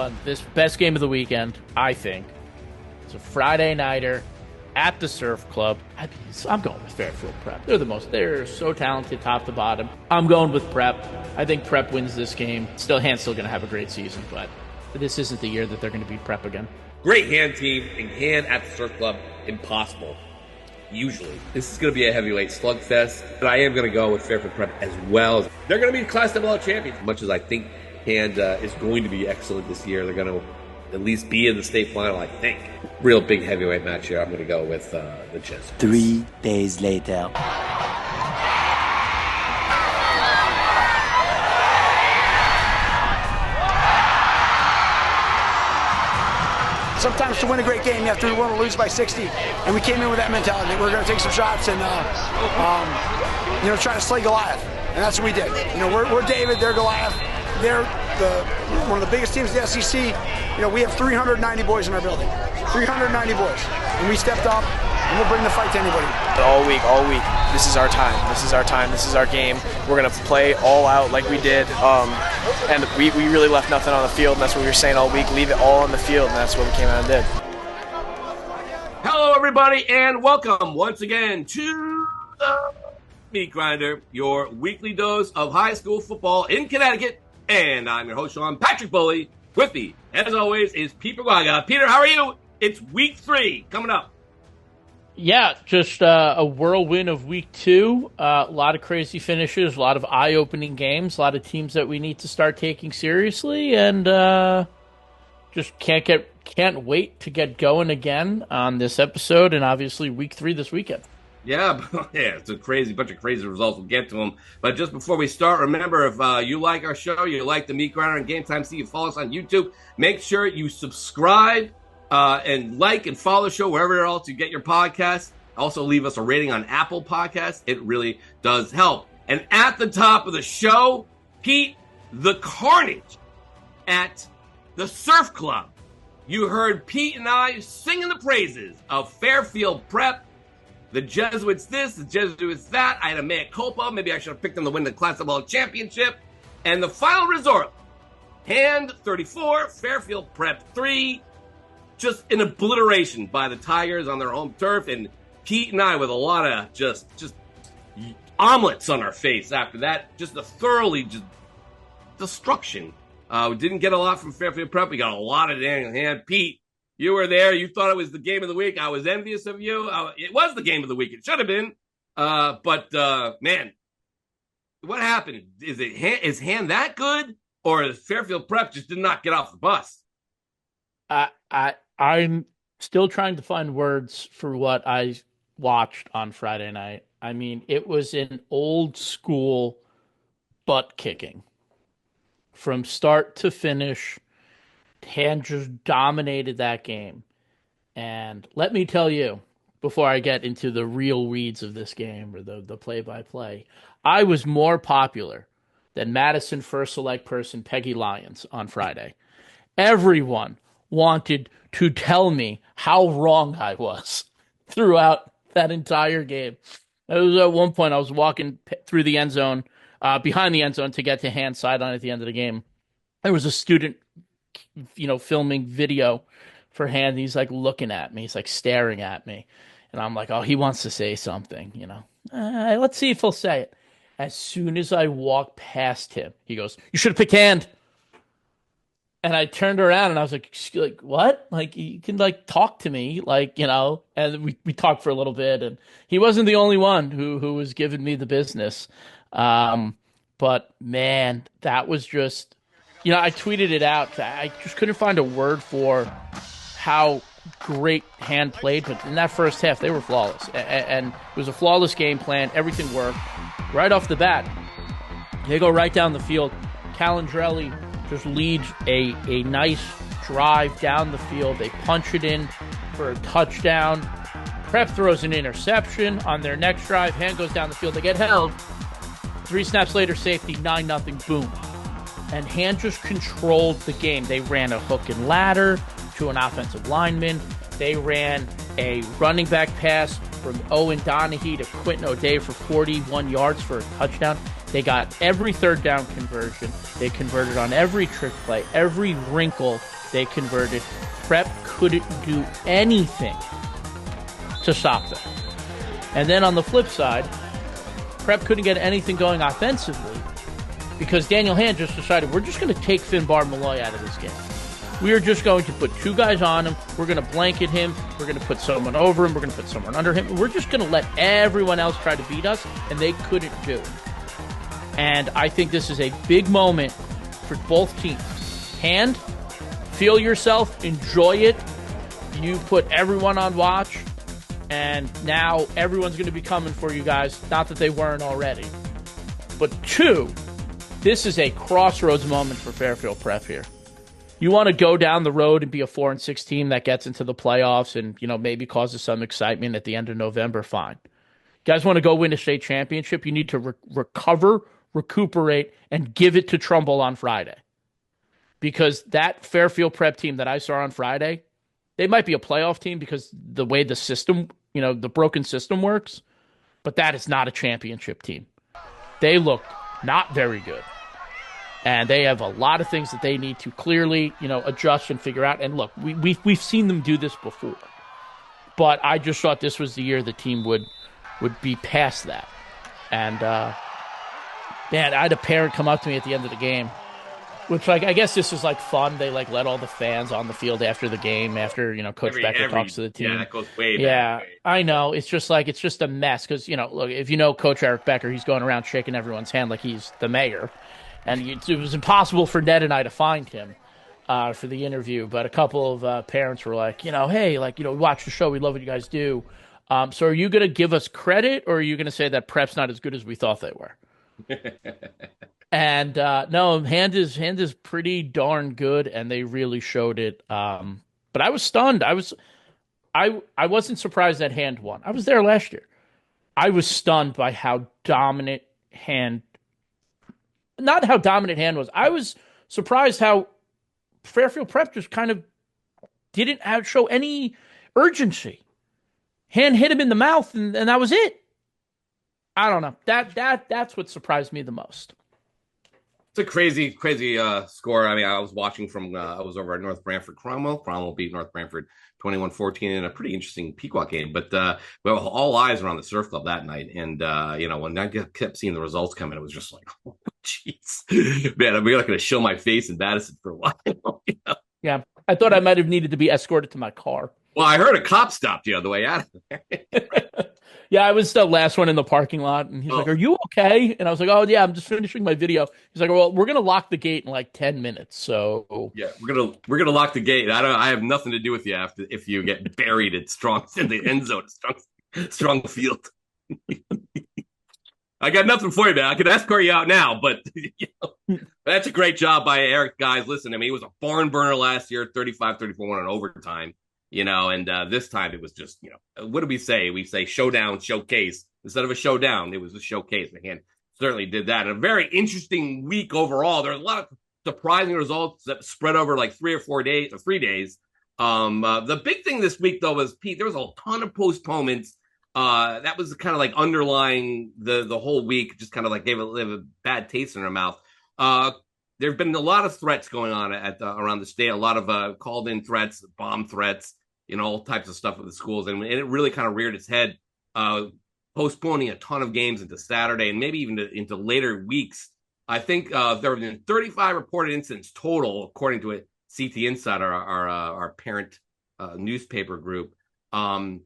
one. This best game of the weekend, I think. It's a Friday nighter at the Surf Club. I'm going with Fairfield Prep. They're so talented top to bottom. I'm going with Prep. I think Prep wins this game. Hand's still going to have a great season, but this isn't the year that they're going to beat Prep again. Great Hand team, and Hand at the Surf Club, impossible. Usually. This is going to be a heavyweight slugfest, but I am going to go with Fairfield Prep as well. They're going to be Class AA champions. As much as I think Hand is going to be excellent this year, they're going to at least be in the state final, I think. Real big heavyweight match here. I'm going to go with the Jesuits. 3 days later. Sometimes to win a great game, you have to be willing to lose by 60. And we came in with that mentality. We're going to take some shots and, try to slay Goliath. And that's what we did. We're David, they're Goliath. They're one of the biggest teams in the SEC. We have 390 boys in our building. 390 boys. And we stepped up, and we'll bring the fight to anybody. All week. This is our time. This is our game. We're going to play all out like we did. And we really left nothing on the field, and that's what we were saying all week. Leave it all on the field, and that's what we came out and did. Hello, everybody, and welcome once again to the Meat Grinder, your weekly dose of high school football in Connecticut. And I'm your host, Sean Patrick Bowley. With me, as always, is Pete Paguaga. Peter, how are you? It's week 3 coming up. Yeah, just a whirlwind of week 2. A lot of crazy finishes, a lot of eye-opening games, a lot of teams that we need to start taking seriously, and just can't wait to get going again on this episode, and obviously week 3 this weekend. Yeah, it's a bunch of crazy results. We'll get to them. But just before we start, remember, if you like our show, you like the Meat Grinder and GameTimeCT, you follow us on YouTube, make sure you subscribe and like and follow the show wherever else you get your podcasts. Also, leave us a rating on Apple Podcasts. It really does help. And at the top of the show, Pete, the carnage at the Surf Club. You heard Pete and I singing the praises of Fairfield Prep. The Jesuits this, the Jesuits that. I had a mea culpa. Maybe I should have picked them to win the Class AA championship. And the final resort, Hand 34, Fairfield Prep 3. Just an obliteration by the Tigers on their home turf. And Pete and I with a lot of just omelets on our face after that. Just a thoroughly destruction. We didn't get a lot from Fairfield Prep. We got a lot of Daniel Hand. Pete, you were there. You thought it was the game of the week. I was envious of you. It was the game of the week. It should have been. But man, what happened? Is Hand that good? Or is Fairfield Prep just did not get off the bus? I'm still trying to find words for what I watched on Friday night. I mean, it was an old school butt kicking. From start to finish, Hand just dominated that game. And let me tell you, before I get into the real weeds of this game or the play-by-play, I was more popular than Madison first select person Peggy Lyons on Friday. Everyone wanted to tell me how wrong I was throughout that entire game. It was at one point I was walking through the end zone, behind the end zone to get to Hand sideline at the end of the game. There was a student, filming video for Hand. He's like looking at me. He's like staring at me. And I'm like, oh, he wants to say something, let's see if he'll say it. As soon as I walked past him, he goes, you should have picked Hand. And I turned around and I was like, what? Like, you can talk to me, and we talked for a little bit, and he wasn't the only one who was giving me the business. But man, that was just, I tweeted it out. I just couldn't find a word for how great Hand played, but in that first half, they were flawless. And it was a flawless game plan. Everything worked right off the bat. They go right down the field. Calandrelli just leads a nice drive down the field. They punch it in for a touchdown. Prep throws an interception on their next drive. Hand goes down the field. They get held. 3 snaps later, safety, 9-0, boom. And Hand just controlled the game. They ran a hook and ladder to an offensive lineman. They ran a running back pass from Owen Donahue to Quentin O'Day for 41 yards for a touchdown. They got every third down conversion. They converted on every trick play, every wrinkle They converted. Prep couldn't do anything to stop them. And then on the flip side, Prep couldn't get anything going offensively because Daniel Hand just decided we're just going to take Finbar Malloy out of this game. We are just going to put 2 guys on him. We're going to blanket him. We're going to put someone over him. We're going to put someone under him. We're just going to let everyone else try to beat us, and they couldn't do it. And I think this is a big moment for both teams. Hand, feel yourself, enjoy it. You put everyone on watch, and now everyone's going to be coming for you guys. Not that they weren't already. But 2, this is a crossroads moment for Fairfield Prep here. You want to go down the road and be a 4-6 team that gets into the playoffs and, maybe causes some excitement at the end of November, fine. You guys want to go win a state championship, you need to recover, recuperate, and give it to Trumbull on Friday. Because that Fairfield Prep team that I saw on Friday, they might be a playoff team because the way the system, the broken system works, but that is not a championship team. They look not very good. And they have a lot of things that they need to clearly, adjust and figure out. And look, we've seen them do this before. But I just thought this was the year the team would be past that. And, man, I had a parent come up to me at the end of the game, which, I guess this is, fun. They, let all the fans on the field after the game, after, Coach Becker talks to the team. Yeah, that goes way back. Yeah, I know. It's just, it's just a mess. Because, look, if you know Coach Eric Becker, he's going around shaking everyone's hand like he's the mayor. And it was impossible for Ned and I to find him for the interview. But a couple of parents were like, hey, we watch the show. We love what you guys do. So are you going to give us credit, or are you going to say that Prep's not as good as we thought they were? And no, Hand is pretty darn good, and they really showed it. But I was stunned. I wasn't surprised that Hand won. I was there last year. I was stunned by how dominant Hand. Not how dominant Hand was. I was surprised how Fairfield Prep just kind of didn't show any urgency. Hand hit him in the mouth, and that was it. I don't know. That's what surprised me the most. It's a crazy score. I mean, I was watching I was over at North Branford Cromwell. Cromwell beat North Branford 21-14 in a pretty interesting Pequot game. But all eyes were on the Surf Club that night. And, when I kept seeing the results coming, it was just like, oh, jeez. Man, I'm not going to show my face in Madison for a while. Yeah, I thought I might have needed to be escorted to my car. Well, I heard a cop stopped you on the way out of there. Yeah, I was the last one in the parking lot, and he's like, "Are you okay?" And I was like, "Oh yeah, I'm just finishing my video." He's like, "Well, we're gonna lock the gate in 10 minutes." So yeah, we're gonna lock the gate. I have nothing to do with you if you get buried in the end zone at Strong Field. I got nothing for you, man. I could escort you out now, but that's a great job by Eric, guys. Listen, I mean, he was a barn burner last year, 35-34 on overtime. And this time it was just, what do we say? We say showdown, showcase. Instead of a showdown, it was a showcase. The Hand certainly did that. And a very interesting week overall. There were a lot of surprising results that spread over 3 or 4 days, or 3 days. The big thing this week, though, was, Pete, there was a ton of postponements. That was kind of underlying the whole week, just kind of gave a bad taste in our mouth. There have been a lot of threats going on around the state, a lot of called-in threats, bomb threats, all types of stuff with the schools. And it really kind of reared its head, postponing a ton of games into Saturday and maybe even into later weeks. I think there have been 35 reported incidents total, according to CT Insider, our parent newspaper group. And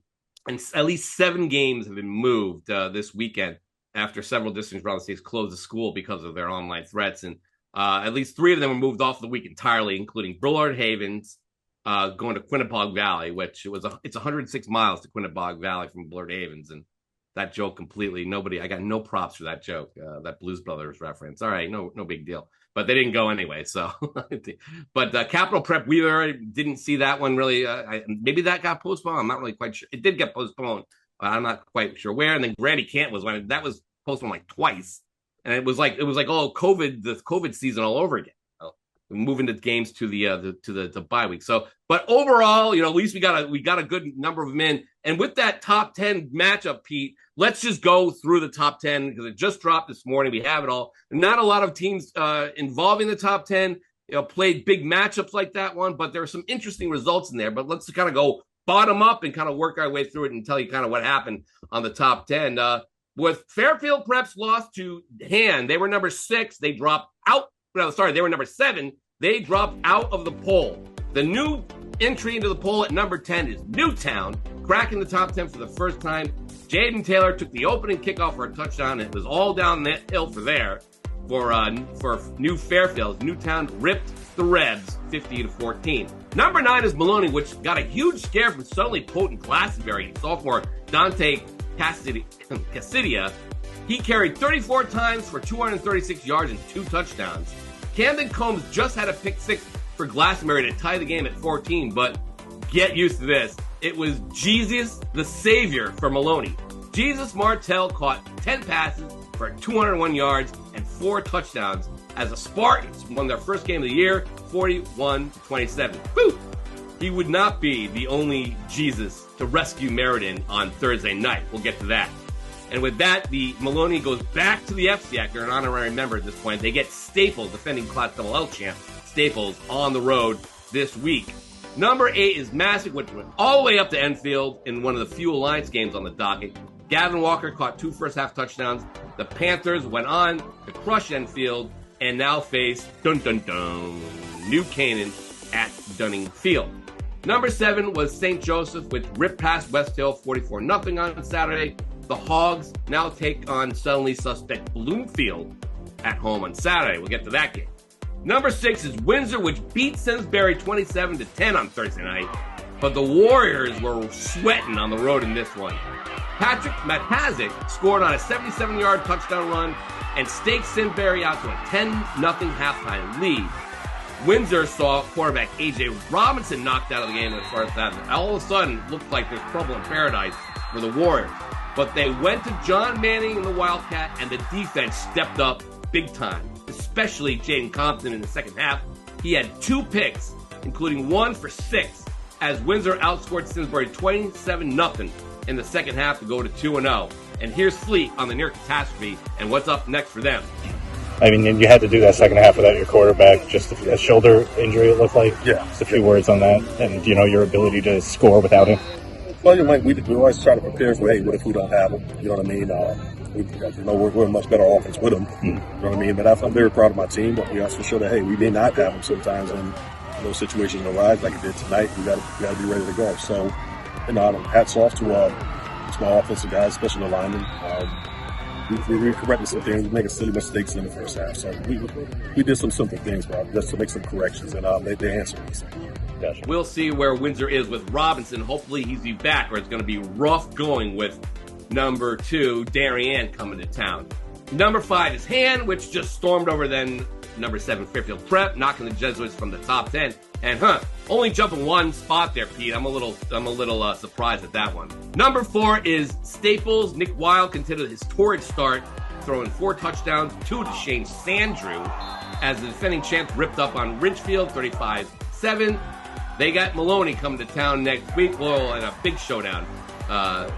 at least 7 games have been moved this weekend after several districts around the state closed the school because of their online threats. And at least 3 of them were moved off the week entirely, including Bullard Havens, going to Quinnebog Valley, which it's 106 miles to Quinnebog Valley from Bullard Havens. And that joke completely, I got no props for that joke, that Blues Brothers reference. All right, no big deal. But they didn't go anyway. So, but Capital Prep, we already didn't see that one really. Maybe that got postponed. I'm not really quite sure. It did get postponed. I'm not quite sure where. And then Granny Camp that was postponed twice. And it was like the COVID season all over again. Moving the games to the bye week. So, but overall, at least we got a good number of them in. And with that top 10 matchup, Pete, let's just go through the top 10 because it just dropped this morning. We have it all. Not a lot of teams involving the top 10. played big matchups like that one, but there are some interesting results in there. But let's kind of go bottom up and kind of work our way through it and tell you kind of what happened on the top 10. With Fairfield Prep's loss to Han, they were number 6. They dropped out. No, sorry, they were number 7. They dropped out of the poll. The new entry into the poll at number 10 is Newtown, cracking the top 10 for the first time. Jaden Taylor took the opening kickoff for a touchdown, and it was all down that hill for there. For New Fairfield, Newtown ripped the Rebs 50-14. Number 9 is Maloney, which got a huge scare from suddenly potent Glastonbury sophomore Dante Cassidia. He carried 34 times for 236 yards and 2 touchdowns. Camden Combs just had a pick 6 for Glastonbury to tie the game at 14, but get used to this. It was Jesus the Savior for Maloney. Jesus Martell caught 10 passes for 201 yards and 4 touchdowns as the Spartans won their first game of the year, 41-27. Woo! He would not be the only Jesus to rescue Meriden on Thursday night. We'll get to that. And with that, the Maloney goes back to the FCAC. They're an honorary member at this point. They get Staples, defending Class LL champ, Staples, on the road this week. Number 8 is Massac, which went all the way up to Enfield in one of the few Alliance games on the docket. Gavin Walker caught 2 first-half touchdowns. The Panthers went on to crush Enfield and now face New Canaan at Dunning Field. Number 7 was St. Joseph, which ripped past West Hill 44-0 on Saturday. The Hogs now take on suddenly suspect Bloomfield at home on Saturday. We'll get to that game. Number 6 is Windsor, which beat Simsbury 27-10 on Thursday night. But the Warriors were sweating on the road in this one. Patrick Matazik scored on a 77-yard touchdown run and staked Simsbury out to a 10-0 halftime lead. Windsor saw quarterback A.J. Robinson knocked out of the game in the first half. All of a sudden, it looked like there's trouble in paradise for the Warriors. But they went to John Manning in the Wildcat, and the defense stepped up big time, especially Jaden Compton in the second half. He had 2 picks, including 1 for 6, as Windsor outscored Simsbury 27-0 in the second half to go to 2-0. And here's Fleet on the near catastrophe and what's up next for them. I mean, you had to do that second half without your quarterback, just a shoulder injury, it looked like. Yeah. Just a few words on that, and, your ability to score without him. Well, we always try to prepare for, hey, what if we don't have him? You know what I mean? We're a much better offense with him. You know what I mean? But I'm very proud of my team, but we also show that, hey, we may not have him sometimes when those situations arise, like it did tonight. We got to be ready to go. So, hats off to small offensive guys, especially the linemen. We corrected some things, making silly mistakes in the first half. So we did some simple things, bro, just to make some corrections, and they answered us. Gotcha. We'll see where Windsor is with Robinson. Hopefully he's be back, or it's going to be rough going with number 2, Darien, coming to town. Number 5 is Han, which just stormed over then number 7, Fairfield Prep, knocking the Jesuits from the top 10. And only jumping 1 spot there, Pete. I'm a little surprised at that one. Number 4 is Staples. Nick Wild continued his torrid start, throwing 4 touchdowns, 2 to Shane Sandrew, as the defending champs ripped up on Ridgefield 35-7. They got Maloney coming to town next week. Well, in a big showdown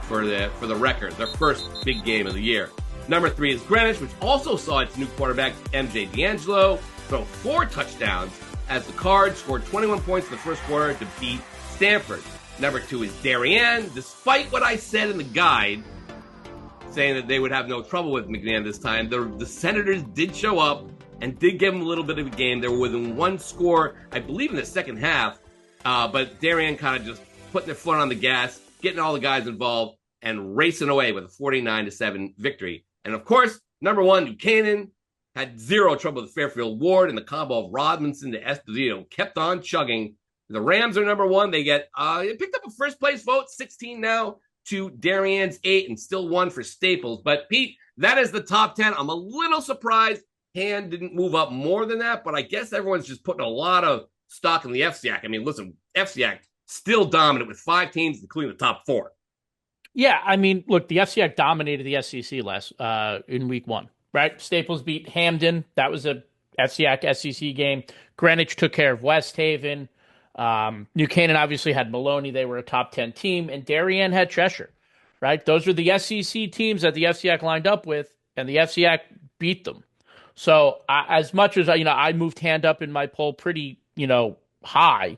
for the record, their first big game of the year. Number 3 is Greenwich, which also saw its new quarterback, MJ D'Angelo, throw 4 touchdowns as the Cards scored 21 points in the first quarter to beat Stanford. Number 2 is Darien. Despite what I said in the guide, saying that they would have no trouble with McNabb this time, the Senators did show up and did give them a little bit of a game. They were within 1 score, I believe, in the second half, but Darien kind of just putting their foot on the gas, getting all the guys involved, and racing away with a 49-7 victory. And of course, number 1, New Canaan, had 0 trouble with Fairfield Ward, and the combo of Robinson to Esposito kept on chugging. The Rams are number 1. They picked up a first place vote, 16 now to Darien's 8, and still 1 for Staples. But Pete, that is the top 10. I'm a little surprised Han didn't move up more than that, but I guess everyone's just putting a lot of stock in the FCAC. I mean, listen, FCAC still dominant with 5 teams, including the top 4. Yeah, I mean, look, the FCAC dominated the SEC in week 1. Right, Staples beat Hamden. That was a FCAC SEC game. Greenwich took care of West Haven. New Canaan obviously had Maloney. They were a top 10 team. And Darien had Cheshire. Right? Those were the SEC teams that the FCAC lined up with, and the FCAC beat them. So as much as I moved hand up in my poll pretty, high,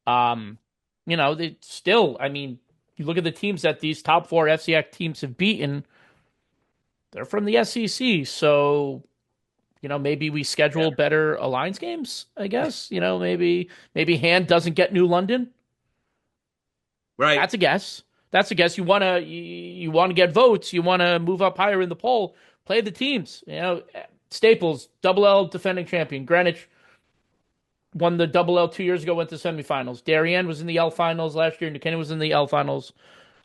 they still, I mean, you look at the teams that these top 4 FCX teams have beaten, they're from the SEC. So, maybe we schedule better Alliance games, I guess. Maybe Hand doesn't get New London. Right. That's a guess. You want to get votes. You want to move up higher in the poll. Play the teams. Staples, Double L defending champion. Greenwich won the Double L 2 years ago, went to semifinals. Darien was in the L finals last year. New Canaan was in the L finals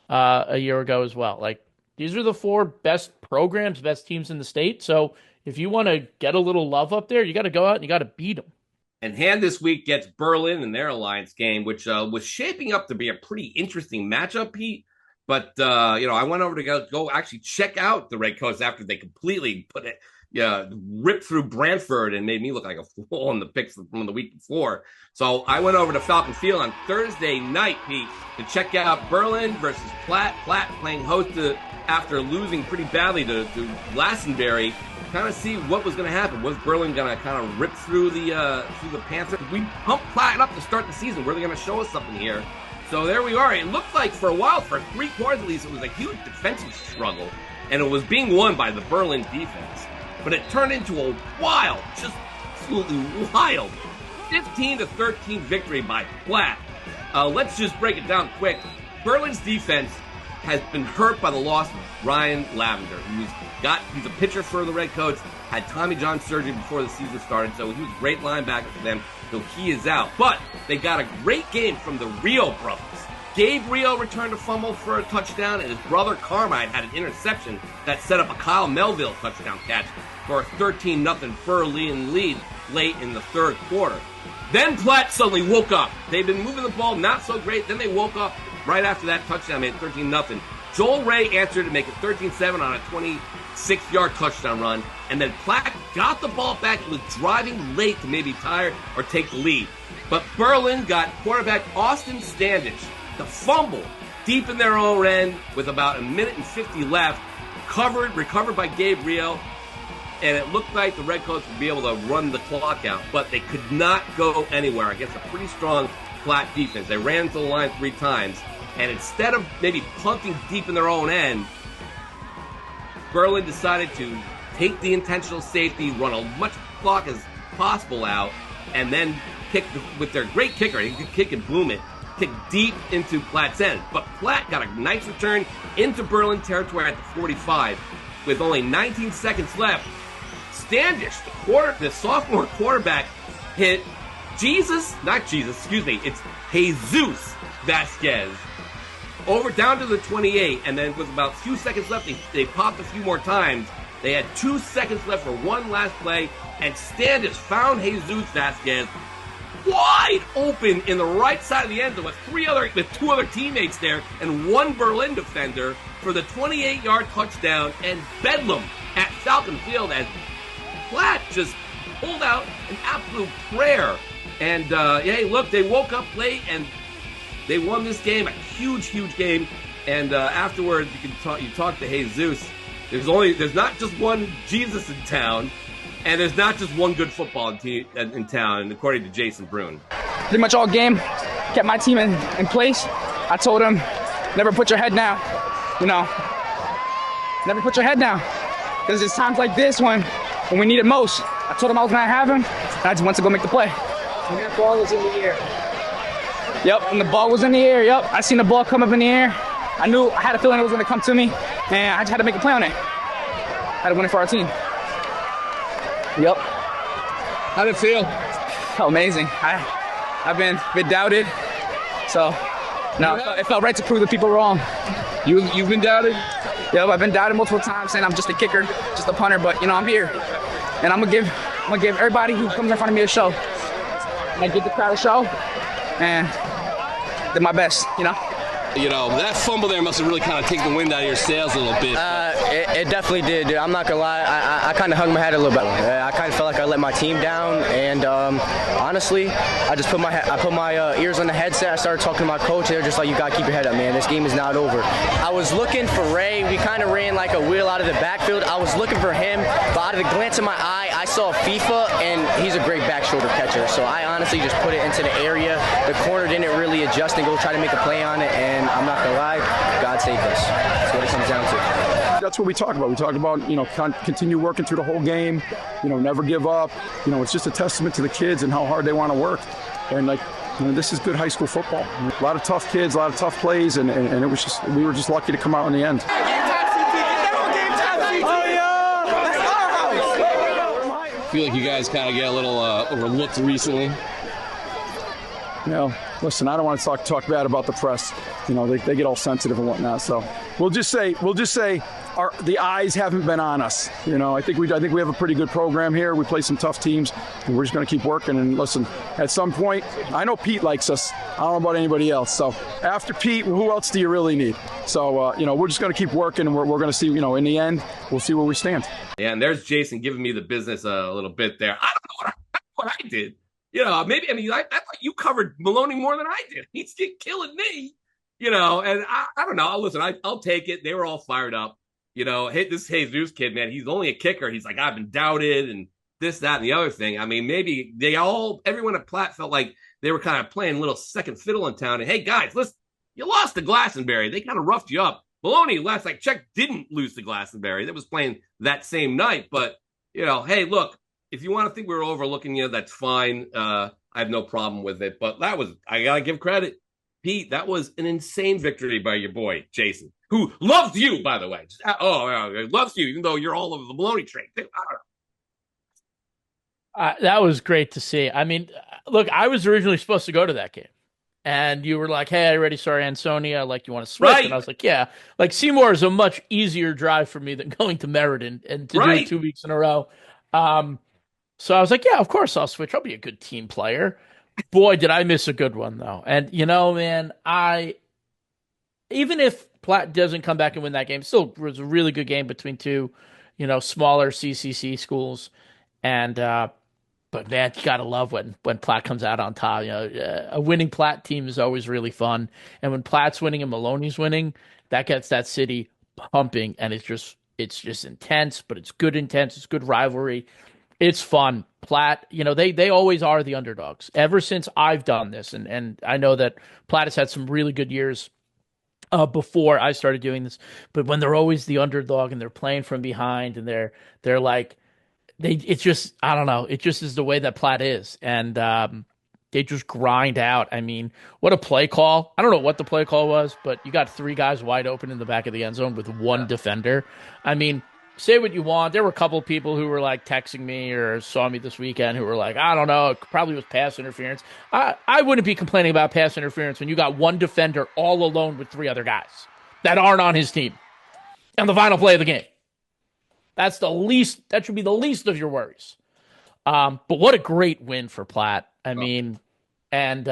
a year ago as well. Like, these are the 4 best programs, best teams in the state. So if you want to get a little love up there, you got to go out and you got to beat them. And Hand this week gets Berlin in their Alliance game, which was shaping up to be a pretty interesting matchup, Pete. But, I went over to go actually check out the Redcoats after they completely ripped through Brantford and made me look like a fool in the picks from the week before. So I went over to Falcon Field on Thursday night, Pete, to check out Berlin versus Platt. Platt playing host after losing pretty badly to Glastonbury. Kind of see what was going to happen. Was Berlin going to kind of rip through the Panthers? We pumped Platt up to start the season. Were they going to show us something here? So there we are. It looked like for a while, for 3 quarters at least, it was a huge defensive struggle, and it was being won by the Berlin defense. But it turned into a wild, just absolutely wild, 15-13 victory by Platt. Let's just break it down quick. Berlin's defense has been hurt by the loss of Ryan Lavender, he's a pitcher for the Redcoats, had Tommy John surgery before the season started, so he was a great linebacker for them, so he is out. But they got a great game from the Rio brothers. Gabe Rio returned a fumble for a touchdown, and his brother Carmine had an interception that set up a Kyle Melville touchdown catch for a 13-0 Berlin lead late in the third quarter. Then Platt suddenly woke up. They've been moving the ball not so great. Then they woke up right after that touchdown, made it 13-0. Joel Ray answered to make it 13-7 on a 26-yard touchdown run. And then Platt got the ball back. He was driving late to maybe tie or take the lead. But Berlin got quarterback Austin Standish to fumble deep in their own end with about 1:50 left. Recovered by Gabe Rio. And it looked like the Redcoats would be able to run the clock out. But they could not go anywhere against a pretty strong Platt defense. They ran to the line 3 times. And instead of maybe punting deep in their own end, Berlin decided to take the intentional safety, run as much clock as possible out, and then kick with their great kicker. He could kick and boom it, kick deep into Platt's end. But Platt got a nice return into Berlin territory at the 45 with only 19 seconds left. Standish, the sophomore quarterback, hit it's Jesus Vasquez down to the 28, and then with about a few seconds left, they popped a few more times. They had 2 seconds left for one last play, and Standish found Jesus Vasquez wide open in the right side of the end zone with 2 other teammates there and 1 Berlin defender for the 28-yard touchdown, and bedlam at Falcon Field as Platt just pulled out an absolute prayer. And, they woke up late and they won this game, a huge, huge game. And afterwards, you talk to Jesus. There's not just one Jesus in town, and there's not just one good football team in town, and according to Jason Brune. Pretty much all game, kept my team in place. I told him, never put your head down, never put your head down. Because it's times like this when we need it most. I told him I was going to have him, and I just went to go make the play. And that ball was in the air. Yep, and the ball was in the air, I seen the ball come up in the air. I had a feeling it was going to come to me, and I just had to make a play on it. I had to win it for our team. Yep. How'd it feel? Oh, amazing. I've been doubted, so no, it felt right to prove the people wrong. You've been doubted? Yep, I've been doubted multiple times, saying I'm just a kicker, just a punter, but I'm here, and I'm gonna give everybody who comes in front of me a show. And I give the crowd a show, and did my best, That fumble there must have really kind of taken the wind out of your sails a little bit. It definitely did, dude. I'm not gonna lie. I kind of hung my head a little bit. I kind of felt like I let my team down, and honestly, I just put my ears on the headset. I started talking to my coach. They were just like, "You gotta keep your head up, man. This game is not over." I was looking for Ray. We kind of ran like a wheel out of the backfield. I was looking for him, but out of the glance of my eye, I saw FIFA, and he's a great back shoulder catcher. So I honestly just put it into the area. The corner didn't really adjust and go try to make a play on it, and I'm not going to lie, God saved us. That's what it comes down to. That's what we talk about. We talk about, continue working through the whole game, never give up. It's just a testament to the kids and how hard they want to work. And this is good high school football. A lot of tough kids, a lot of tough plays, and it was just, we were just lucky to come out in the end. I feel like you guys kind of get a little overlooked recently. Listen, I don't want to talk bad about the press. They get all sensitive and whatnot. So we'll just say the eyes haven't been on us. I think we have a pretty good program here. We play some tough teams, and we're just going to keep working. And listen, at some point, I know Pete likes us. I don't know about anybody else. So after Pete, who else do you really need? So we're just going to keep working, and we're going to see. In the end, we'll see where we stand. Yeah, and there's Jason giving me the business a little bit there. I don't know what I did. I thought you covered Maloney more than I did. He's killing me, and I don't know. Listen, I'll take it. They were all fired up. This Jesus kid, man, he's only a kicker. He's like, I've been doubted and this, that, and the other thing. I mean, maybe everyone at Platt felt like they were kind of playing a little second fiddle in town. And hey, guys, listen, you lost to Glastonbury. They kind of roughed you up. Maloney, last I checked, didn't lose to Glastonbury. That was playing that same night. But, hey, look, if you want to think we were overlooking you, that's fine. I have no problem with it. But I got to give credit. Pete, that was an insane victory by your boy, Jason, who loves you, by the way. Loves you, even though you're all over the Maloney train. I don't know. That was great to see. I mean, look, I was originally supposed to go to that game. And you were like, hey, I already saw Ansonia. Like, you want to switch? Right. And I was like, yeah. Like, Seymour is a much easier drive for me than going to Meriden and to do it 2 weeks in a row. So I was like, yeah, of course I'll switch. I'll be a good team player. Boy, did I miss a good one, though. And, man, even if Platt doesn't come back and win that game, still was a really good game between two, smaller CCC schools. And, but man, you got to love when Platt comes out on top. A winning Platt team is always really fun. And when Platt's winning and Maloney's winning, that gets that city pumping. And it's just intense, but it's good intense. It's good rivalry. It's fun. Platt, they always are the underdogs. Ever since I've done this, and I know that Platt has had some really good years before I started doing this, but when they're always the underdog and they're playing from behind and they're like, it's just, I don't know, it just is the way that Platt is. And they just grind out. I mean, what a play call. I don't know what the play call was, but you got three guys wide open in the back of the end zone with one defender. I mean, say what you want. There were a couple of people who were like texting me or saw me this weekend who were like, I don't know, it probably was pass interference. I wouldn't be complaining about pass interference when you got one defender all alone with three other guys that aren't on his team on the final play of the game. That should be the least of your worries. But what a great win for Platt. I mean, and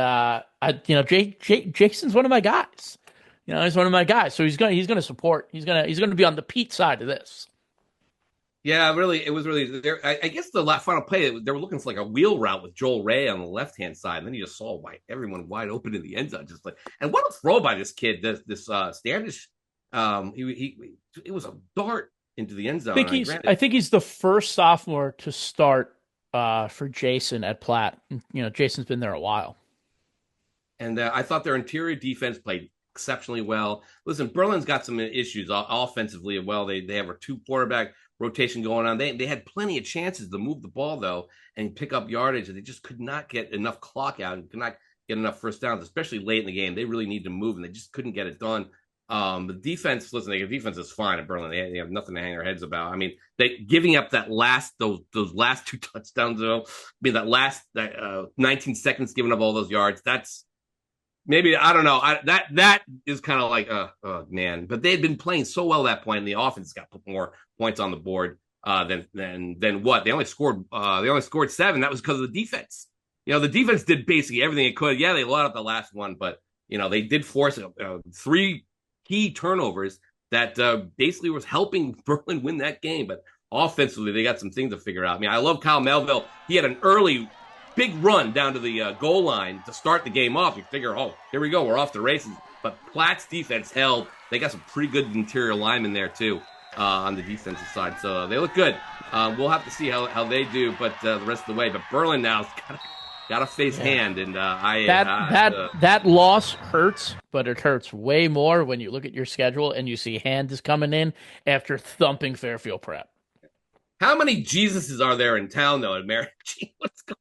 Jason's one of my guys. He's one of my guys. So he's gonna support. He's gonna be on the Pete side of this. Yeah, really, it was really there. I guess the final play, they were looking for like a wheel route with Joel Ray on the left-hand side, and then you just saw everyone wide open in the end zone. Just like, and what a throw by this kid, this Standish. It was a dart into the end zone. I think he's the first sophomore to start for Jason at Platt. Jason's been there a while. And I thought their interior defense played exceptionally well. Listen, Berlin's got some issues offensively as well. They have a two quarterback rotation going on. They had plenty of chances to move the ball, though, and pick up yardage, and they just could not get enough clock out and could not get enough first downs, especially late in the game. They really need to move, and they just couldn't get it done. The defense, the defense is fine at Berlin. They have nothing to hang their heads about. I mean, they giving up those last two touchdowns, though. I mean, that 19 seconds giving up all those yards. That's maybe, I don't know. That is kind of like, oh man. But they had been playing so well at that point, and the offense got more points on the board than what they only scored. They only scored 7. That was because of the defense. The defense did basically everything it could. Yeah, they let up the last one, but they did force 3 key turnovers that basically was helping Berlin win that game. But offensively, they got some things to figure out. I mean, I love Kyle Melville. He had an early big run down to the goal line to start the game off. You figure, here we go, we're off the races. But Platt's defense held. They got some pretty good interior linemen there, too, on the defensive side. So they look good. We'll have to see how they do, but the rest of the way. But Berlin now's got to face Hand, and that loss hurts, but it hurts way more when you look at your schedule and you see Hand is coming in after thumping Fairfield Prep. How many Jesuses are there in town though? In Mary, what's going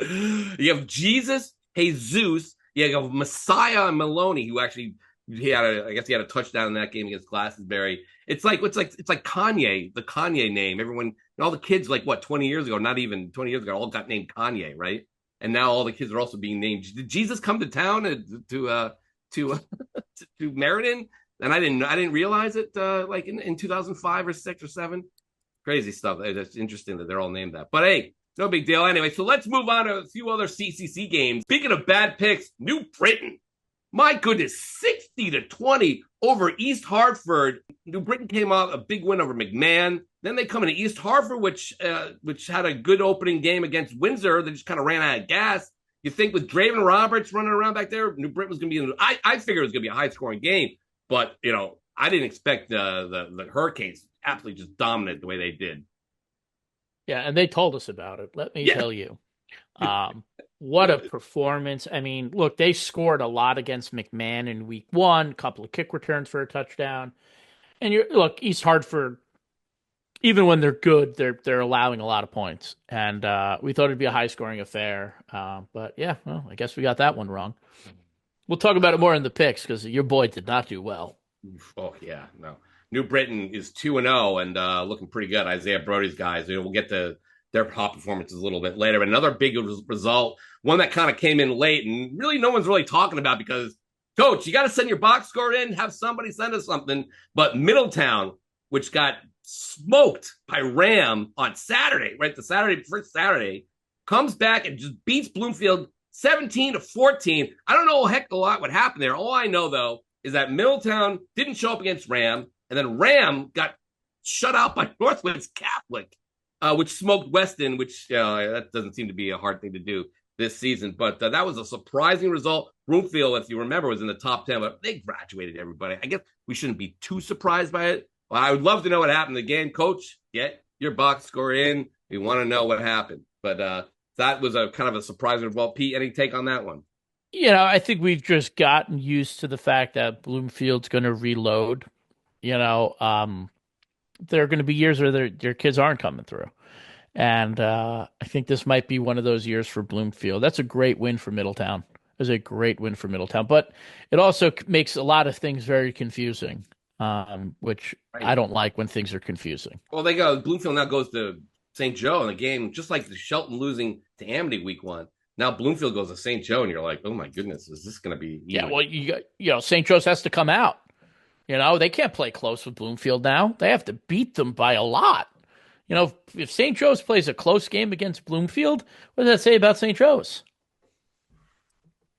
on? You have Jesus, Jesus. You have Messiah and Maloney, who actually he had a touchdown in that game against Glastonbury. It's like Kanye, the Kanye name. Everyone, all the kids, 20 years ago, not even 20 years ago, all got named Kanye, right? And now all the kids are also being named. Did Jesus come to town to Meriden? And I didn't realize it in 2005 or 6 or 7. Crazy stuff. It's interesting that they're all named that. But hey, no big deal. Anyway, so let's move on to a few other CCC games. Speaking of bad picks, New Britain. My goodness, 60-20 over East Hartford. New Britain came out a big win over McMahon. Then they come into East Hartford, which had a good opening game against Windsor. They just kind of ran out of gas. You think with Draven Roberts running around back there, New Britain was going to be I figured it was going to be a high-scoring game. But, I didn't expect the Hurricanes absolutely just dominant the way they did. Yeah, and they told us about it. Let me tell you. What a performance. I mean, look, they scored a lot against McMahon in week 1, a couple of kick returns for a touchdown. And East Hartford, even when they're good, they're allowing a lot of points. And we thought it'd be a high-scoring affair. But yeah, well, I guess we got that one wrong. We'll talk about it more in the picks because your boy did not do well. Oh, yeah, no. New Britain is 2-0 and looking pretty good. Isaiah Brody's guys. We'll get to their top performances a little bit later. But another big result, one that kind of came in late and really no one's really talking about because, Coach, you got to send your box score in, have somebody send us something. But Middletown, which got smoked by Ram on Saturday, right? First Saturday, comes back and just beats Bloomfield 17-14. I don't know a heck of a lot what happened there. All I know, though, is that Middletown didn't show up against Ram, and then Ram got shut out by Northwoods Catholic, which smoked Weston, which that doesn't seem to be a hard thing to do this season. But that was a surprising result. Broomfield, if you remember, was in the top 10, but they graduated everybody. I guess we shouldn't be too surprised by it. Well, I would love to know what happened again. Coach, get your box score in. We want to know what happened. But that was a kind of a surprising result. Pete, any take on that one? I think we've just gotten used to the fact that Bloomfield's going to reload. There are going to be years where their kids aren't coming through. And I think this might be one of those years for Bloomfield. That's a great win for Middletown. It was a great win for Middletown. But it also makes a lot of things very confusing, which I don't like when things are confusing. Well, Bloomfield now goes to St. Joe in the game, just like the Shelton losing to Amity week 1. Now Bloomfield goes to St. Joe, and you're like, oh, my goodness, is this going to be... Yeah, well, St. Joe's has to come out. They can't play close with Bloomfield now. They have to beat them by a lot. If St. Joe's plays a close game against Bloomfield, what does that say about St. Joe's?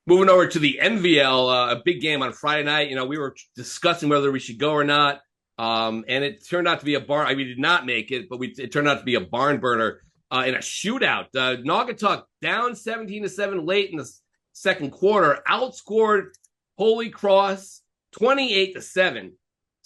Moving over to the NVL, a big game on Friday night. We were discussing whether we should go or not, and it turned out to be we did not make it, but it turned out to be a barn burner in a shootout. Naugatuck down 17-7 late in the second quarter, outscored Holy Cross 28-7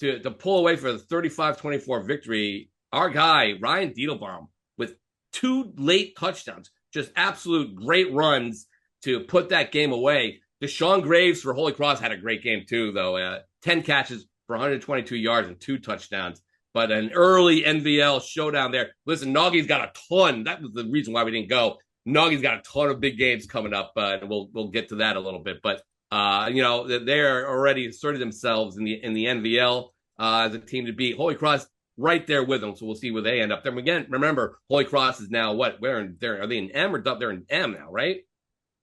to pull away for the 35-24 victory. Our guy, Ryan Diedelbaum, with 2 late touchdowns, just absolute great runs to put that game away. Deshaun Graves for Holy Cross had a great game too, though. 10 catches for 122 yards and 2 touchdowns. But an early NVL showdown there. Listen, Naugie's got a ton. That was the reason why we didn't go. Naugie's got a ton of big games coming up, and we'll get to that a little bit. But they're already asserted themselves in the NVL as a team to beat. Holy Cross right there with them, so we'll see where they end up. Then again, remember, Holy Cross is now what? Are they in M or they're in M now, right?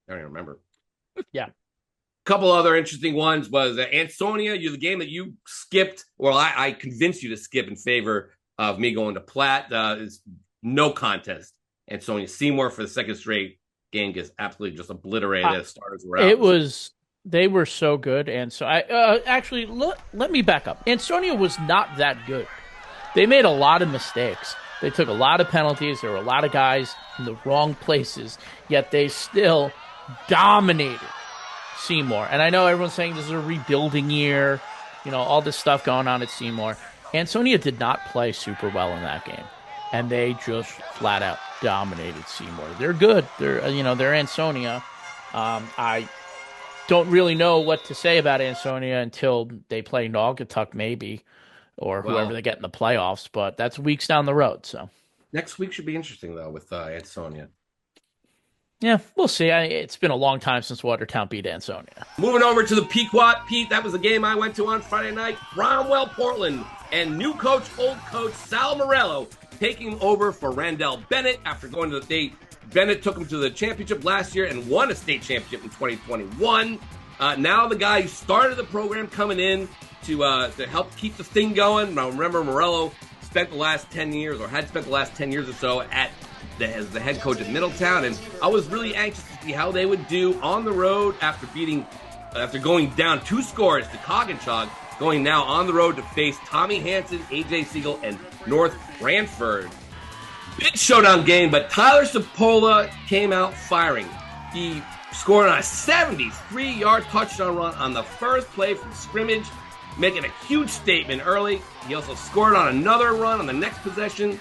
I don't even remember. Yeah. A couple other interesting ones was Ansonia. The game that you skipped, or I convinced you to skip in favor of me going to Platt. Is no contest. Ansonia Seymour for the second straight game gets absolutely just obliterated. Starters were out. They were so good, and so actually let me back up. Ansonia was not that good. They made a lot of mistakes. They took a lot of penalties. There were a lot of guys in the wrong places, yet they still dominated Seymour. And I know everyone's saying this is a rebuilding year, all this stuff going on at Seymour. Ansonia did not play super well in that game. and they just flat out dominated Seymour. They're good. They're Ansonia. I don't really know what to say about Ansonia until they play Naugatuck, maybe, or whoever they get in the playoffs. But that's weeks down the road. So next week should be interesting though with Ansonia. Yeah, we'll see. It's been a long time since Watertown beat Ansonia. Moving over to the Pequot, Pete, that was the game I went to on Friday night. Cromwell, Portland, and new coach, old coach, Sal Morello, taking over for Randall Bennett after going to the state. Bennett took him to the championship last year and won a state championship in 2021. Now the guy who started the program coming in to help keep the thing going. Now remember, Morello spent the last 10 years or or so as the head coach at Middletown, and I was really anxious to see how they would do on the road after going down 2 scores to Coggins, going now on the road to face Tommy Hansen, AJ Siegel, and North Branford. Big showdown game, but Tyler Cipolla came out firing. He scored on a 73-yard touchdown run on the first play from scrimmage, making a huge statement early. He also scored on another run on the next possession.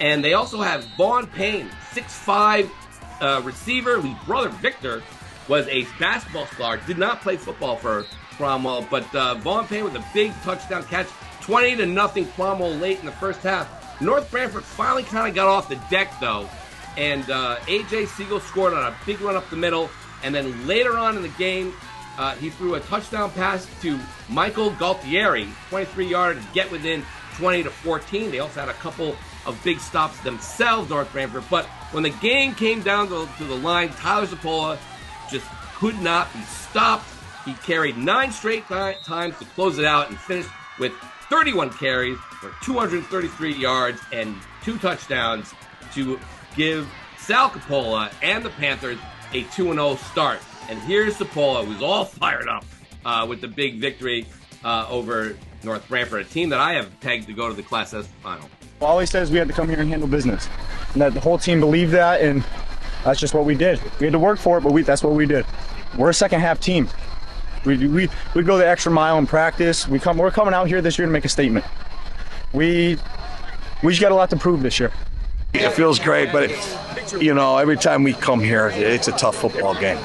And they also have Vaughn Payne, 6'5", receiver, whose brother Victor was a basketball star, did not play football for Cromwell, but Vaughn Payne with a big touchdown catch, 20-0 Cromwell late in the first half. North Branford finally kind of got off the deck, though, and A.J. Siegel scored on a big run up the middle, and then later on in the game, he threw a touchdown pass to Michael Galtieri, 23-yard, to get within 20-14. They also had a couple of big stops themselves, North Branford. But when the game came down to the line, Tyler Cipolla just could not be stopped. He carried 9 straight times to close it out and finished with 31 carries for 233 yards and 2 touchdowns to give Sal Cipolla and the Panthers a 2-0 start. And here's Cipolla, who's all fired up with the big victory over North Branford, a team that I have pegged to go to the Class S final. All he says, we had to come here and handle business, and that the whole team believed that, and that's just what we did. We had to work for it, but that's what we did. We're a second half team. We go the extra mile in practice. We're coming out here this year to make a statement. We just got a lot to prove this year. It feels great, but every time we come here, it's a tough football game.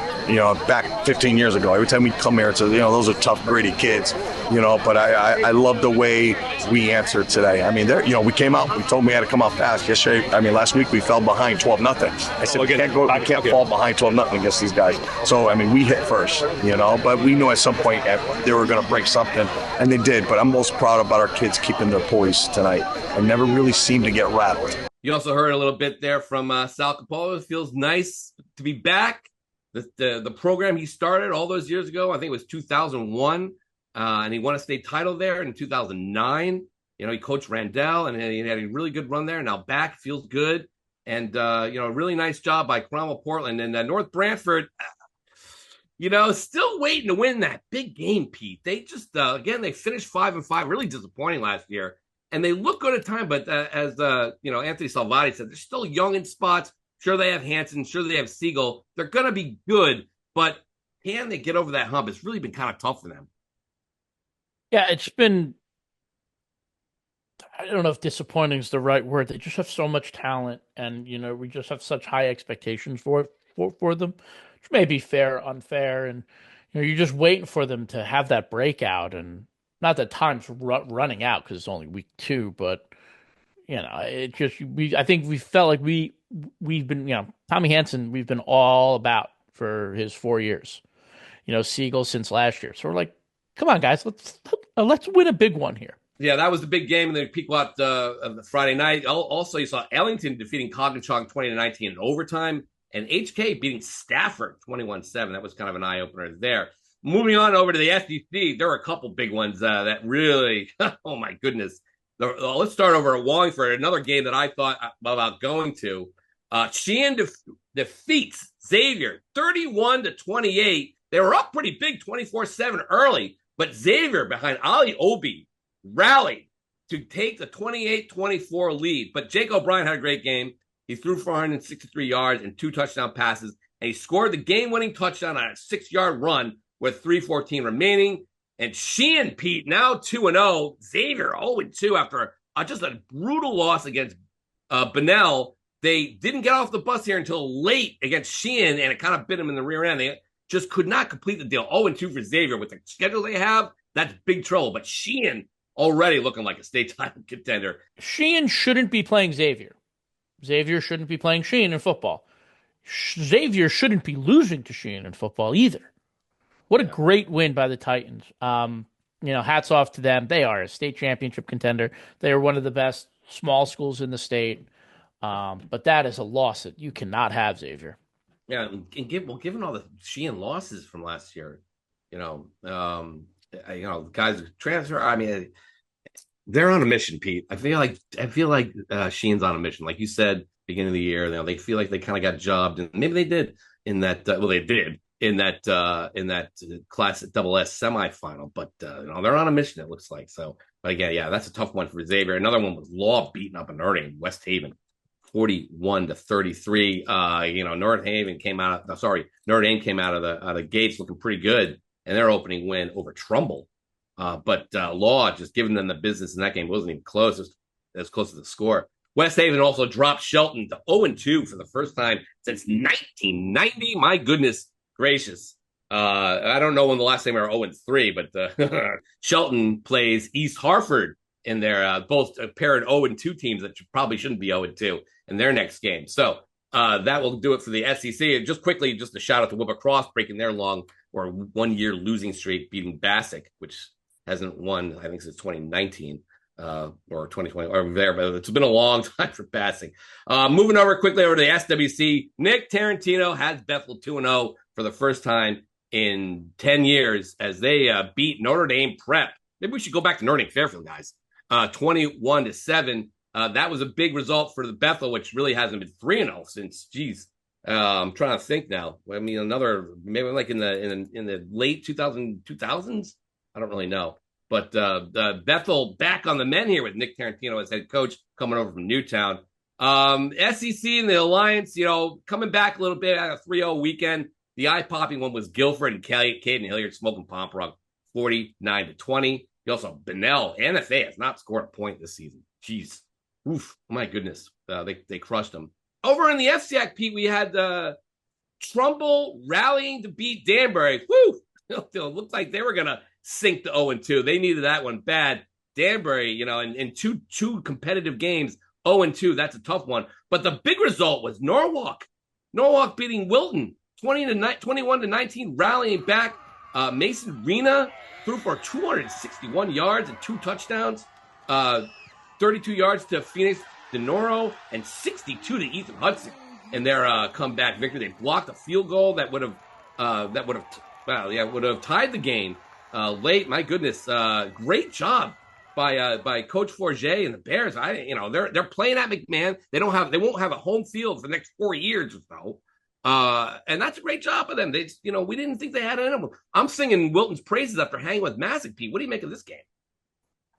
Back 15 years ago, every time we come here, those are tough, gritty kids. But I love the way we answered today. I mean, we came out, we told them we had to come out fast. Yesterday, last week we fell behind 12-0. I said, I can't fall behind 12-0 against these guys. So, we hit first, but we knew at some point they were going to break something, and they did. But I'm most proud about our kids keeping their poise tonight and never really seemed to get rattled. You also heard a little bit there from Sal Cipolla. It feels nice to be back. The program he started all those years ago, I think it was 2001, and he won a state title there in 2009. He coached Randall, and he had a really good run there. Now back, feels good, and a really nice job by Cromwell Portland. And North Branford, still waiting to win that big game, Pete. They just, again, they finished 5-5, really disappointing last year. And they look good at time, but as Anthony Salvati said, they're still young in spots. Sure, they have Hansen. Sure, they have Siegel. They're going to be good, but can they get over that hump? It's really been kind of tough for them. Yeah, it's been, I don't know if disappointing is the right word. They just have so much talent, and, we just have such high expectations for them, which may be fair, unfair, and, you're just waiting for them to have that breakout, and not that time's running out because it's only week 2, but, it just, I think we felt like we've been, Tommy Hansen, we've been all about for his 4 years, Siegel since last year. So we're like, come on, guys, let's win a big one here. Yeah, that was the big game in the Pequot of the Friday night. Also, you saw Ellington defeating Coggins 20-19 in overtime, and HK beating Stafford 21-7. That was kind of an eye-opener there. Moving on over to the SEC, there were a couple big ones that really, oh my goodness. Let's start over at Wallingford, another game that I thought about going to. Sheehan defeats Xavier 31-28. They were up pretty big, 24-7 early, but Xavier behind Ali Obi rallied to take the 28-24 lead. But Jake O'Brien had a great game. He threw 463 yards and 2 touchdown passes, and he scored the game-winning touchdown on a 6-yard run with 3:14 remaining. And Sheehan, Pete, now 2-0. Xavier 0-2 after just a brutal loss against Bunnell, they didn't get off the bus here until late against Sheehan, and it kind of bit them in the rear end. They just could not complete the deal. 0-2 for Xavier. With the schedule they have, that's big trouble. But Sheehan already looking like a state title contender. Sheehan shouldn't be playing Xavier. Xavier shouldn't be playing Sheehan in football. Xavier shouldn't be losing to Sheehan in football either. What a great win by the Titans. Hats off to them. They are a state championship contender. They are one of the best small schools in the state. But that is a loss that you cannot have, Xavier. Yeah, and given all the Sheehan losses from last year, the guys who transfer. I mean, they're on a mission, Pete. I feel like Sheehan's on a mission. Like you said, beginning of the year, they feel like they kind of got jobbed, and maybe they did in that. They did in that Class Double S semifinal, but they're on a mission. It looks like so. But again, yeah, that's a tough one for Xavier. Another one was Law beating up an Erding, West Haven, 41-33. Notre Dame came out of the gates looking pretty good in their opening win over Trumbull. But Law just giving them the business in that game. Wasn't even close. It was as close to the score. West Haven also dropped Shelton to 0-2 for the first time since 1990. My goodness gracious. I don't know when the last time we were 0-3, but Shelton plays East Hartford in their both a pair of 0-2 teams that probably shouldn't be 0-2 in their next game. So that will do it for the SEC. And just quickly, just a shout out to Whipper Cross breaking their 1 year losing streak, beating Bassick, which hasn't won, I think, since 2019 or 2020 or there, but it's been a long time for Bassick. Moving quickly over to the SWC, Nick Tarantino has Bethel 2-0 for the first time in 10 years as they beat Notre Dame Prep. Maybe we should go back to Notre Dame Fairfield, guys. 21-7. That was a big result for the Bethel, which really hasn't been 3-0 since, I'm trying to think now. I mean, maybe like in the late 2000s. I don't really know. But Bethel back on the men here with Nick Tarantino as head coach coming over from Newtown. SEC and the Alliance, coming back a little bit at a 3-0 weekend. The eye-popping one was Guilford and Caden Hilliard smoking Pomperong 49-20. You also have Bunnell. NFA has not scored a point this season. Jeez. Oof. My goodness. They crushed them. Over in the FCAC, Pete, we had Trumbull rallying to beat Danbury. Woo! It looked like they were going to sink to 0-2. They needed that one bad. Danbury, in two competitive games, 0-2. That's a tough one. But the big result was Norwalk. Norwalk beating Wilton 21-19, rallying back. Mason Rena threw for 261 yards and 2 touchdowns. 32 yards to Phoenix DeNoro and 62 to Ethan Hudson in their comeback victory. They blocked a field goal that would have tied the game late. My goodness, great job by Coach Forget and the Bears. They're playing at McMahon. They won't have a home field for the next 4 years or so. And that's a great job of them. They, we didn't think they had it in them. I'm singing Wilton's praises after hanging with Massick. Pete, what do you make of this game?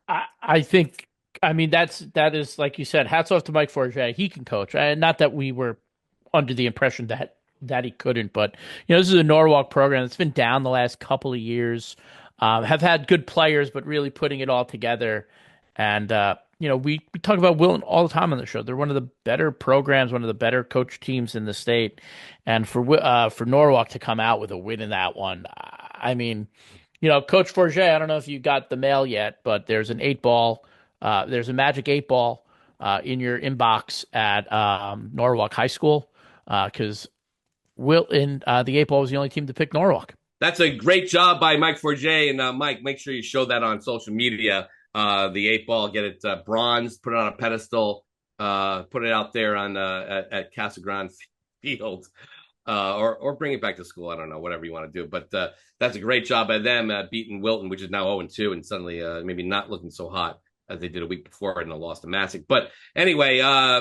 I think, that is, like you said, hats off to Mike Forget. He can coach. Not that we were under the impression that he couldn't, but, this is a Norwalk program that's been down the last couple of years, have had good players, but really putting it all together. And, we talk about Wilton all the time on the show. They're one of the better programs, one of the better coach teams in the state. And for Norwalk to come out with a win in that one, Coach Forget, I don't know if you got the mail yet, but there's an 8-ball. There's a magic 8-ball in your inbox at Norwalk High School because Wilton, the 8-ball was the only team to pick Norwalk. That's a great job by Mike Forget. And Mike, make sure you show that on social media. The 8-ball, get it bronze, put it on a pedestal, put it out there on at Casa Grande Field, or bring it back to school. I don't know, whatever you want to do. But that's a great job by them beating Wilton, which is now 0-2, and suddenly maybe not looking so hot as they did a week before and a loss to Massick. But anyway,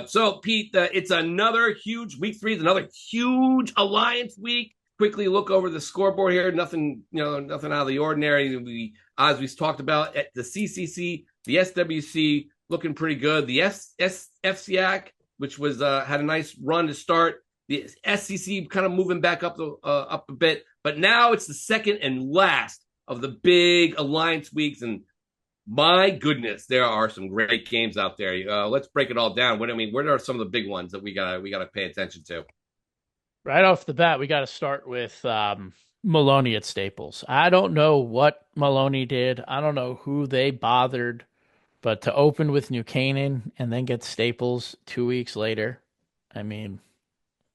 so Pete, it's another huge week 3. It's another huge Alliance week. Quickly look over the scoreboard here. Nothing out of the ordinary. As we talked about at the CCC, the SWC looking pretty good. The FCAC, which was had a nice run to start. The SCC kind of moving back up a bit, but now it's the second and last of the big Alliance weeks, and My goodness, there are some great games out there. Let's break it all down. What are some of the big ones that we gotta pay attention to? Right off the bat, we got to start with Maloney at Staples. I don't know what Maloney did. I don't know who they bothered, but to open with New Canaan and then get Staples 2 weeks later, I mean,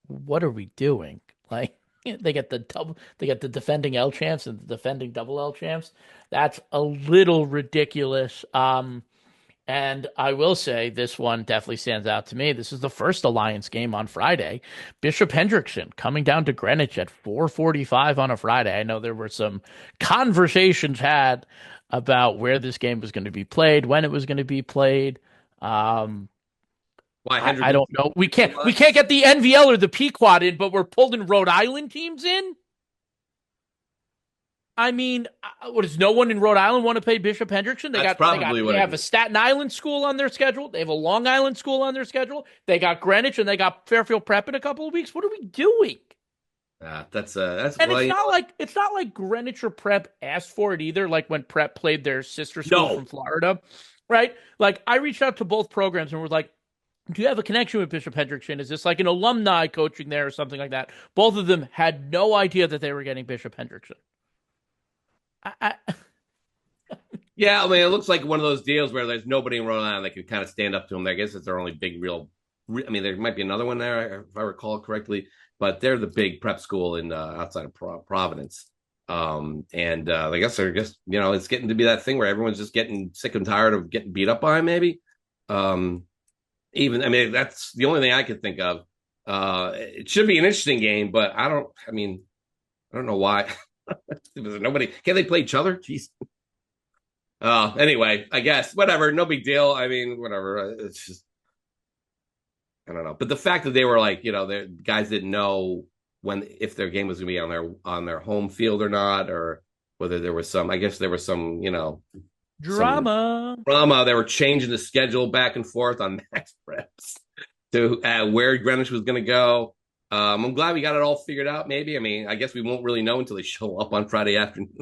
what are we doing? Like, they get the defending L champs and the defending double L champs. That's a little ridiculous. And I will say this one definitely stands out to me. This is the first Alliance game on Friday. Bishop Hendrickson coming down to Greenwich at 4:45 on a Friday. I know there were some conversations had about where this game was going to be played, when it was going to be played. Why I don't know. We can't get the NVL or the Pequot in, but we're pulling Rhode Island teams in. I mean, does no one in Rhode Island want to pay Bishop Hendrickson? They have a Staten Island school on their schedule. They have a Long Island school on their schedule. They got Greenwich and they got Fairfield Prep in a couple of weeks. What are we doing? That's and it's not like Greenwich or Prep asked for it either. Like when Prep played their sister school from Florida, right? Like I reached out to both programs and was like, do you have a connection with Bishop Hendrickson? Is this like an alumni coaching there or something like that? Both of them had no idea that they were getting Bishop Hendrickson. Yeah, I mean, it looks like one of those deals where there's nobody in Rhode Island that can kind of stand up to them. I guess it's their only big I mean, there might be another one there, if I recall correctly, but they're the big prep school in outside of Providence. I guess they're just, it's getting to be that thing where everyone's just getting sick and tired of getting beat up by them, maybe. That's the only thing I could think of. It should be an interesting game, but I don't know why. Nobody can they play each other? Jeez. Anyway, I guess whatever, no big deal. I mean, whatever. It's just I don't know. But the fact that they were like, the guys didn't know if their game was going to be on their home field or not, or whether there was some. I guess there was some, drama. They were changing the schedule back and forth on max preps to where Greenwich was going to go. I'm glad we got it all figured out. Maybe. I mean, I guess we won't really know until they show up on Friday afternoon.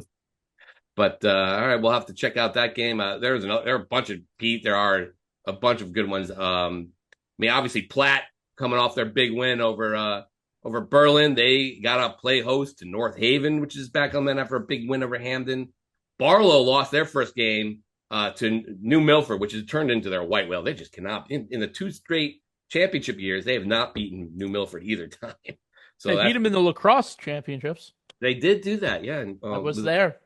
But all right, we'll have to check out that game. There are a bunch of Pete. There are a bunch of good ones. Obviously Platt coming off their big win over Berlin. They got to play host to North Haven, which is back on then after a big win over Hamden. Barlow lost their first game to New Milford, which has turned into their white whale. They just cannot in the 2 straight championship years, they have not beaten New Milford either time. So they beat them in the lacrosse championships. They did do that, yeah. I was there.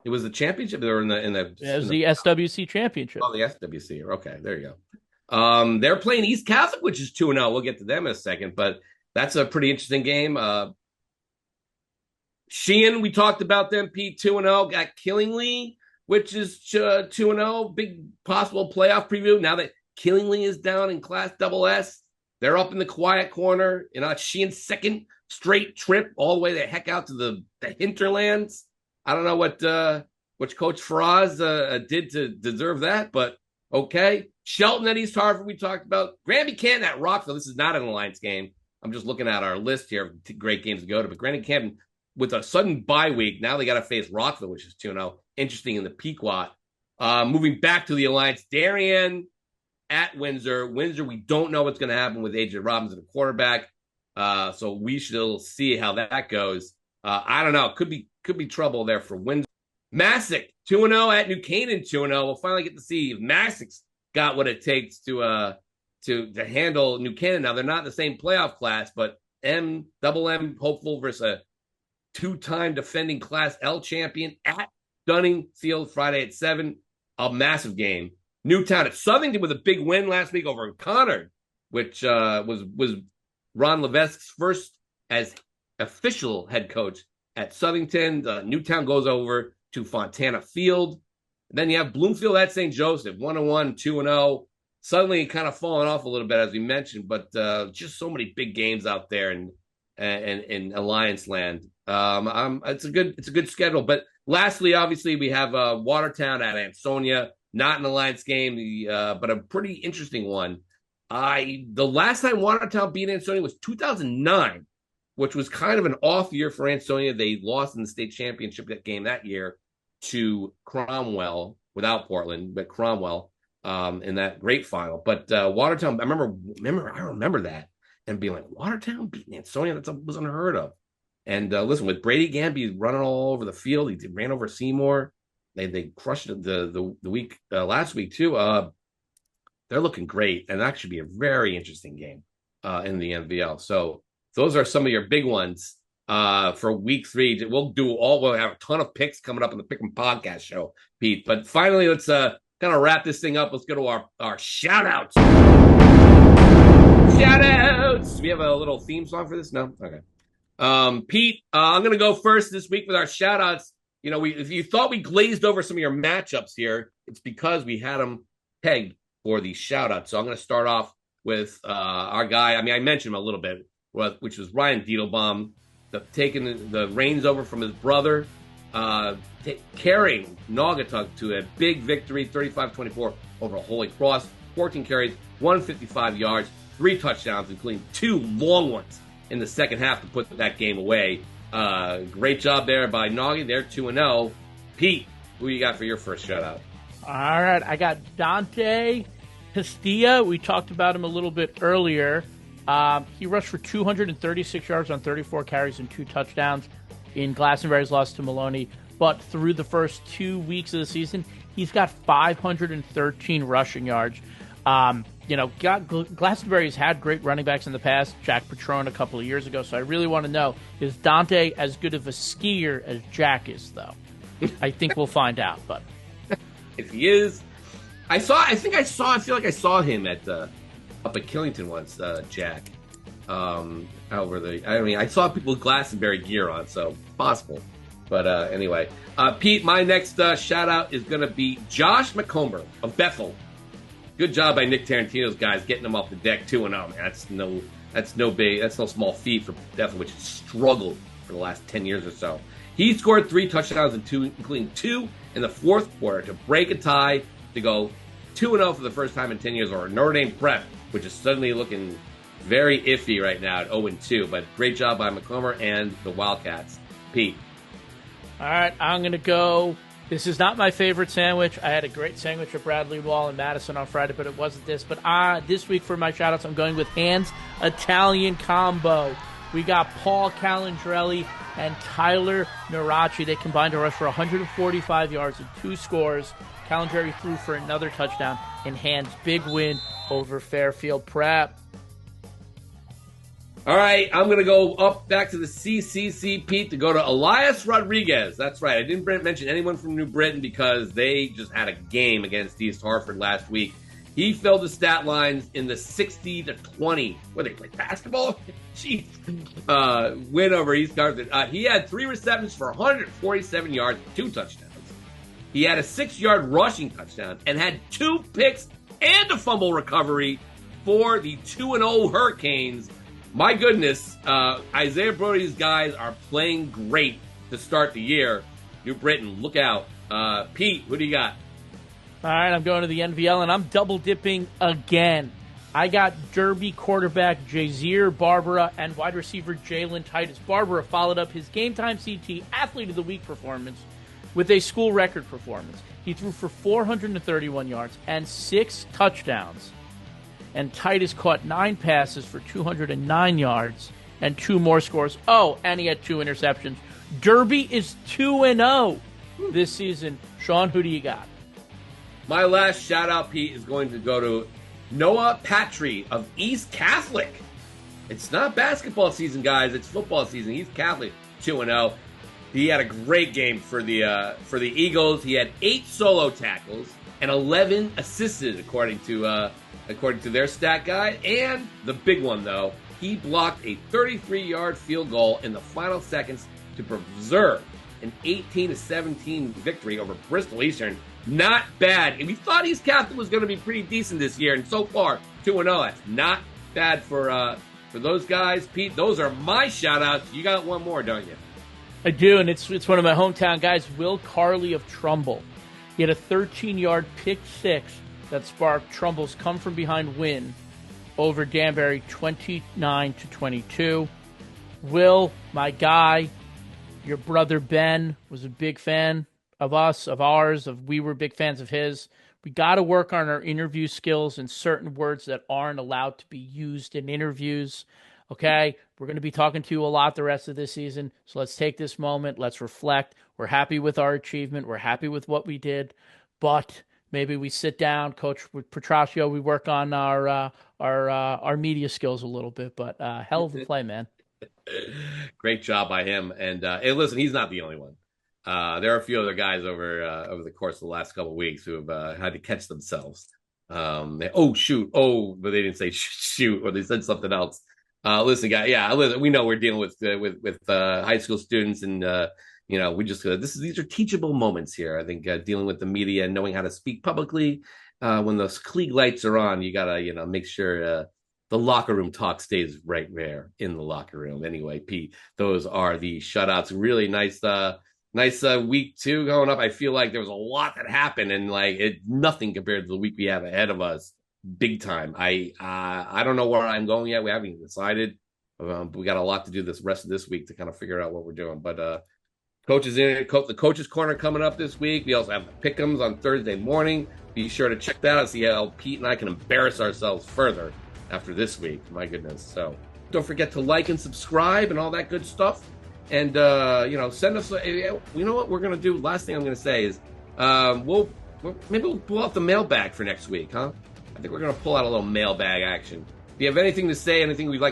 It was the championship. They were in the. It was the SWC championship. Oh, the SWC. Okay, there you go. They're playing East Catholic, which is 2-0. We'll get to them in a second, but that's a pretty interesting game. Sheehan, we talked about them. Pete 2-0 got Killingly, which is 2-0. Big possible playoff preview. Now that Killingly is down in Class SS. They're up in the quiet corner. Sheehan's second straight trip all the way the heck out to the hinterlands. I don't know what Coach Faraz did to deserve that, but okay. Shelton at East Hartford, we talked about. Granby Canton at Rockville. This is not an Alliance game. I'm just looking at our list here of great games to go to. But Granby Canton, with a sudden bye week, now they got to face Rockville, which is 2-0. Interesting in the Pequot. Moving back to the Alliance, Darien at Windsor. Windsor, we don't know what's going to happen with AJ Robinson, the quarterback. So we shall see how that goes. I don't know. Could be trouble there for Windsor. Massac 2-0 at New Canaan 2-0. We'll finally get to see if Massac's got what it takes to handle New Canaan. Now they're not in the same playoff class, but M hopeful versus a 2-time defending Class L champion at Dunning Field Friday at 7. A massive game. Newtown at Southington with a big win last week over Conard, which was Ron Levesque's first as official head coach at Southington. Newtown goes over to Fontana Field. And then you have Bloomfield at St. Joseph, 1-1, 2-0. Suddenly kind of falling off a little bit, as we mentioned, but just so many big games out there in Alliance land. It's a good schedule. But lastly, obviously, we have Watertown at Ansonia. Not an Alliance game, but a pretty interesting one. The last time Watertown beat Ansonia was 2009, which was kind of an off year for Ansonia. They lost in the state championship game that year to Cromwell. without Portland, but Cromwell in that great final. But Watertown, I remember that and being like, Watertown beating Ansonia, that was unheard of. And listen, with Brady Gamby running all over the field, he ran over Seymour. They crushed it the week last week too. They're looking great, and that should be a very interesting game in the NVL. So those are some of your big ones for week 3. We'll have a ton of picks coming up in the Pick'em Podcast show, Pete. But finally, let's kind of wrap this thing up. Let's go to our shout outs. Shout outs. Do we have a little theme song for this? No? Okay. Pete, I'm going to go first this week with our shout outs. You know, if you thought we glazed over some of your matchups here, it's because we had them pegged for the shout out. So I'm going to start off with our guy. I mean, I mentioned him a little bit, which was Ryan Diedelbaum, taking the reins over from his brother, carrying Naugatuck to a big victory, 35-24 over Holy Cross, 14 carries, 155 yards, 3 touchdowns, including 2 long ones in the second half to put that game away. Great job there by Naughty. They're 2-0. Pete, who you got for your first shutout? All right, I got Dante Castilla. We talked about him a little bit earlier. He rushed for 236 yards on 34 carries and 2 touchdowns in Glastonbury's loss to Maloney. But through the first 2 weeks of the season, he's got 513 rushing yards. Glastonbury's had great running backs in the past, Jack Patron a couple of years ago, so I really want to know, is Dante as good of a skier as Jack is, though? I think we'll find out, but... If he is... I feel like I saw him up at Killington once, Jack. I saw people with Glastonbury gear on, so possible. But anyway. Pete, my next shout-out is going to be Josh McComber of Bethel. Good job by Nick Tarantino's guys getting them off the deck 2-0. Man, that's no small feat for Bethel, which has struggled for the last 10 years or so. He scored 3 touchdowns including 2 in the fourth quarter to break a tie to go 2-0 for the first time in 10 years over Notre Dame Prep, which is suddenly looking very iffy right now at 0-2. But great job by McComber and the Wildcats. Pete. All right, I'm going to go. This is not my favorite sandwich. I had a great sandwich at Bradley Wall in Madison on Friday, but it wasn't this. But this week for my shout-outs, I'm going with Hans Italian Combo. We got Paul Calandrelli and Tyler Narachi. They combined to rush for 145 yards and 2 scores. Calandrelli threw for another touchdown in Hans' big win over Fairfield Prep. All right, I'm going to go up back to the CCC, Pete, to go to Elias Rodriguez. That's right. I didn't mention anyone from New Britain because they just had a game against East Hartford last week. He filled the stat lines in the 60-20. What, they play basketball? Jeez. Win over East Hartford. He had 3 receptions for 147 yards, 2 touchdowns. He had a 6-yard rushing touchdown and had 2 picks and a fumble recovery for the 2-0 Hurricanes. My goodness, Isaiah Brody's guys are playing great to start the year. New Britain, look out. Pete, who do you got? All right, I'm going to the NVL, and I'm double-dipping again. I got Derby quarterback Jazier Barbara and wide receiver Jalen Titus. Barbara followed up his GameTimeCT Athlete of the Week performance with a school record performance. He threw for 431 yards and 6 touchdowns. And Titus caught 9 passes for 209 yards and 2 more scores. Oh, and he had 2 interceptions. Derby is 2-0 this season. Sean, who do you got? My last shout-out, Pete, is going to go to Noah Patry of East Catholic. It's not basketball season, guys. It's football season. East Catholic, 2-0. He had a great game for the Eagles. He had 8 solo tackles and 11 assisted, according to their stat guide. And the big one, though, he blocked a 33-yard field goal in the final seconds to preserve an 18-17 victory over Bristol Eastern. Not bad. And we thought East Catholic was going to be pretty decent this year, and so far, 2-0. That's not bad for those guys. Pete, those are my shout-outs. You got one more, don't you? I do, and it's one of my hometown guys, Will Carley of Trumbull. He had a 13-yard pick 6 that sparked Trumbull's come-from-behind win over Danbury 29-22. Will, my guy, your brother Ben was a big fan of us, of ours, of we were big fans of his. We got to work on our interview skills and certain words that aren't allowed to be used in interviews. Okay, we're going to be talking to you a lot the rest of this season, so let's take this moment. Let's reflect. We're happy with our achievement. We're happy with what we did, but maybe we sit down, Coach Petraccio. We work on our media skills a little bit. But hell of a play, man. Great job by him. And listen, he's not the only one. There are a few other guys over the course of the last couple of weeks who have had to catch themselves. But they didn't say shoot, or they said something else. Listen, guys, we know we're dealing with high school students, and we just these are teachable moments here. I think dealing with the media and knowing how to speak publicly when those Klieg lights are on, you gotta make sure the locker room talk stays right there in the locker room. Anyway, Pete, those are the shutouts. Really nice week 2 going up. I feel like there was a lot that happened, and nothing compared to the week we have ahead of us. Big time. I don't know where I'm going yet. We haven't even decided. We got a lot to do this rest of this week to kind of figure out what we're doing. But coaches the coaches corner coming up this week. We also have the pick'ems on Thursday morning. Be sure to check that out. See how Pete and I can embarrass ourselves further after this week. My goodness. So don't forget to like and subscribe and all that good stuff. And send us. You know what we're gonna do? Last thing I'm gonna say is maybe we'll pull out the mailbag for next week, huh? I think we're going to pull out a little mailbag action. If you have anything to say,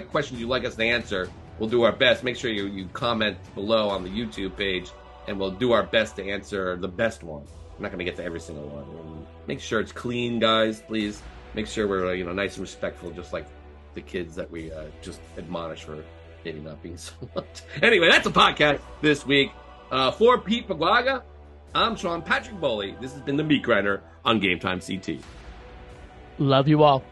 questions you'd like us to answer, we'll do our best. Make sure you comment below on the YouTube page, and we'll do our best to answer the best one. I'm not going to get to every single one. Make sure it's clean, guys, please. Make sure we're nice and respectful, just like the kids that we just admonish for maybe not being so much. Anyway, that's a podcast this week. For Pete Paguaga, I'm Sean Patrick Bowley. This has been the Meat Grinder on GameTimeCT. Love you all.